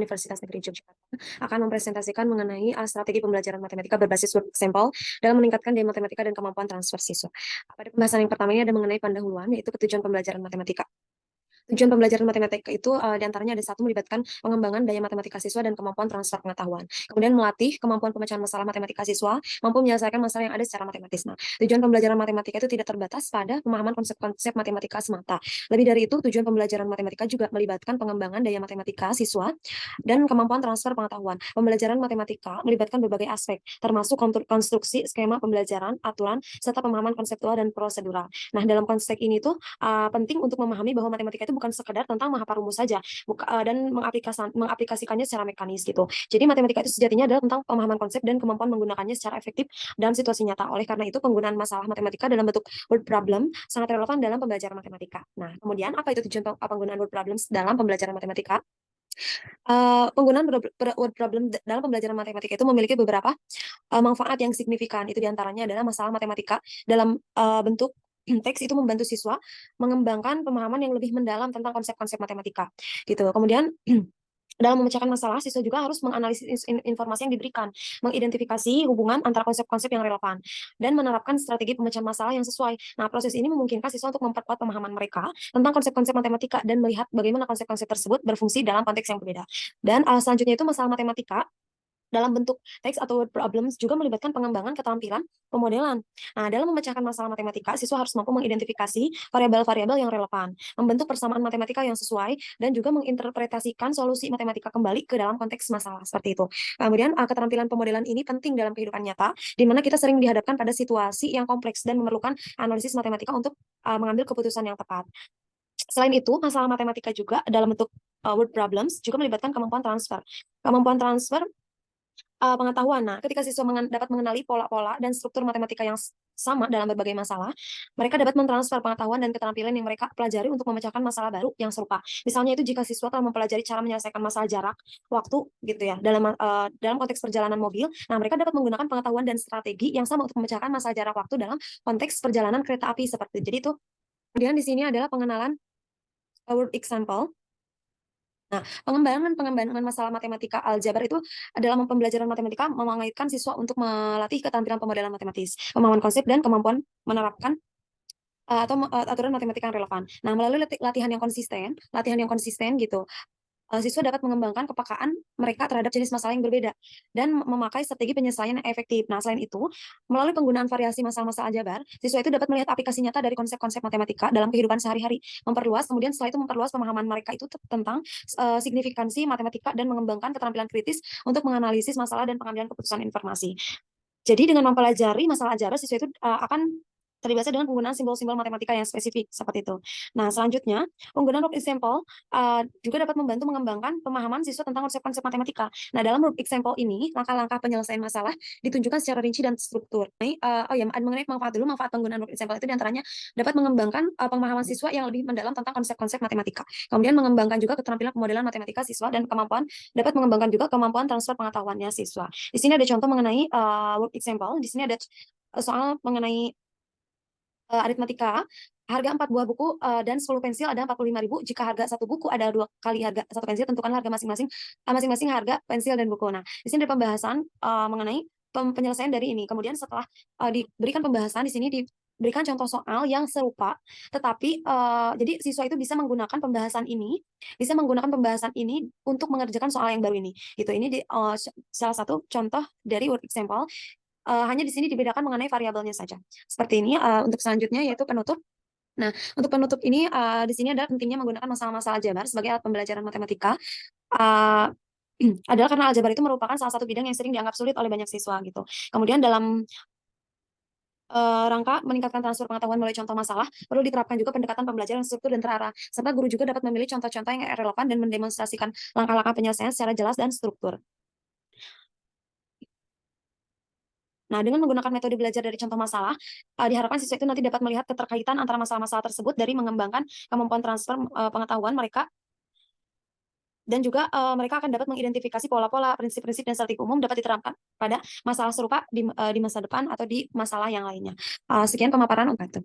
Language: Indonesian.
Universitas Negeri Yogyakarta akan mempresentasikan mengenai strategi pembelajaran matematika berbasis work example dalam meningkatkan daya matematika dan kemampuan transfer siswa. Pada pembahasan yang pertama ini ada mengenai pendahuluan, yaitu tujuan pembelajaran matematika. Tujuan pembelajaran matematika itu diantaranya ada satu, melibatkan pengembangan daya matematika siswa dan kemampuan transfer pengetahuan. Kemudian melatih kemampuan pemecahan masalah matematika siswa, mampu menyelesaikan masalah yang ada secara matematis. Nah, tujuan pembelajaran matematika itu tidak terbatas pada pemahaman konsep-konsep matematika semata. Lebih dari itu, tujuan pembelajaran matematika juga melibatkan pengembangan daya matematika siswa dan kemampuan transfer pengetahuan. Pembelajaran matematika melibatkan berbagai aspek, termasuk konstruksi, skema pembelajaran, aturan, serta pemahaman konseptual dan prosedural. Nah, dalam konteks ini tuh penting untuk memahami bahwa matematika itu bukan sekedar tentang mahapa rumus saja dan mengaplikasikannya secara mekanis gitu. Jadi matematika itu sejatinya adalah tentang pemahaman konsep dan kemampuan menggunakannya secara efektif dalam situasi nyata. Oleh karena itu penggunaan masalah matematika dalam bentuk word problem sangat relevan dalam pembelajaran matematika. Nah, kemudian apa itu tujuan penggunaan word problems dalam pembelajaran matematika? Penggunaan word problem dalam pembelajaran matematika itu memiliki beberapa manfaat yang signifikan. Itu diantaranya adalah masalah matematika dalam bentuk teks itu membantu siswa mengembangkan pemahaman yang lebih mendalam tentang konsep-konsep matematika gitu. Kemudian dalam memecahkan masalah, siswa juga harus menganalisis informasi yang diberikan, mengidentifikasi hubungan antara konsep-konsep yang relevan, dan menerapkan strategi pemecahan masalah yang sesuai. Nah, proses ini memungkinkan siswa untuk memperkuat pemahaman mereka tentang konsep-konsep matematika dan melihat bagaimana konsep-konsep tersebut berfungsi dalam konteks yang berbeda. Dan selanjutnya itu masalah matematika dalam bentuk teks atau word problems juga melibatkan pengembangan keterampilan pemodelan. Nah, dalam memecahkan masalah matematika, siswa harus mampu mengidentifikasi variabel-variabel yang relevan, membentuk persamaan matematika yang sesuai, dan juga menginterpretasikan solusi matematika kembali ke dalam konteks masalah seperti itu. Kemudian, keterampilan pemodelan ini penting dalam kehidupan nyata, di mana kita sering dihadapkan pada situasi yang kompleks dan memerlukan analisis matematika untuk mengambil keputusan yang tepat. Selain itu, masalah matematika juga dalam bentuk word problems juga melibatkan kemampuan transfer. Kemampuan transfer pengetahuan. Nah, ketika siswa dapat mengenali pola-pola dan struktur matematika yang sama dalam berbagai masalah, mereka dapat mentransfer pengetahuan dan keterampilan yang mereka pelajari untuk memecahkan masalah baru yang serupa. Misalnya itu jika siswa telah mempelajari cara menyelesaikan masalah jarak waktu gitu ya dalam konteks perjalanan mobil, nah mereka dapat menggunakan pengetahuan dan strategi yang sama untuk memecahkan masalah jarak waktu dalam konteks perjalanan kereta api seperti itu. Jadi itu kemudian di sini adalah pengenalan word example. Nah, pengembangan masalah matematika aljabar itu dalam pembelajaran matematika mengaitkan siswa untuk melatih keterampilan pemodelan matematis, pemahaman konsep dan kemampuan menerapkan aturan matematika yang relevan. Nah, melalui latihan yang konsisten gitu, siswa dapat mengembangkan kepekaan mereka terhadap jenis masalah yang berbeda dan memakai strategi penyelesaian yang efektif. Nah, selain itu, melalui penggunaan variasi masalah-masalah aljabar, siswa itu dapat melihat aplikasi nyata dari konsep-konsep matematika dalam kehidupan sehari-hari. Kemudian setelah itu memperluas pemahaman mereka itu tentang signifikansi matematika dan mengembangkan keterampilan kritis untuk menganalisis masalah dan pengambilan keputusan informasi. Jadi dengan mempelajari masalah aljabar, siswa itu akan terbiasa dengan penggunaan simbol-simbol matematika yang spesifik seperti itu. Nah, selanjutnya, penggunaan work example juga dapat membantu mengembangkan pemahaman siswa tentang konsep-konsep matematika. Nah, dalam work example ini, langkah-langkah penyelesaian masalah ditunjukkan secara rinci dan struktur. Mengenai manfaat penggunaan work example itu diantaranya dapat mengembangkan pemahaman siswa yang lebih mendalam tentang konsep-konsep matematika. Kemudian mengembangkan juga keterampilan pemodelan matematika siswa dan dapat mengembangkan juga kemampuan transfer pengetahuannya siswa. Di sini ada contoh mengenai work example. Di sini ada soal mengenai aritmatika. Harga 4 buah buku dan 10 pensil ada 45.000. Jika harga satu buku ada 2 kali harga satu pensil, tentukan harga masing-masing harga pensil dan buku. Nah, di sini ada pembahasan mengenai penyelesaian dari ini. Kemudian setelah diberikan pembahasan, di sini diberikan contoh soal yang serupa, tetapi jadi siswa itu bisa menggunakan pembahasan ini untuk mengerjakan soal yang baru ini. Gitu. Ini salah satu contoh dari word example. Hanya di sini dibedakan mengenai variabelnya saja. Seperti ini. Untuk selanjutnya yaitu penutup. Nah, untuk penutup ini di sini adalah pentingnya menggunakan masalah-masalah aljabar sebagai alat pembelajaran matematika. Uh, adalah karena aljabar itu merupakan salah satu bidang yang sering dianggap sulit oleh banyak siswa gitu. Kemudian dalam rangka meningkatkan transfer pengetahuan melalui contoh masalah, perlu diterapkan juga pendekatan pembelajaran struktur dan terarah, serta guru juga dapat memilih contoh-contoh yang relevan dan mendemonstrasikan langkah-langkah penyelesaian secara jelas dan struktur. Nah, dengan menggunakan metode belajar dari contoh masalah, diharapkan siswa itu nanti dapat melihat keterkaitan antara masalah-masalah tersebut dari mengembangkan kemampuan transfer pengetahuan mereka, dan juga mereka akan dapat mengidentifikasi pola-pola, prinsip-prinsip, dan strategi umum dapat diterapkan pada masalah serupa di masa depan atau di masalah yang lainnya. Sekian pemaparan Om Patu.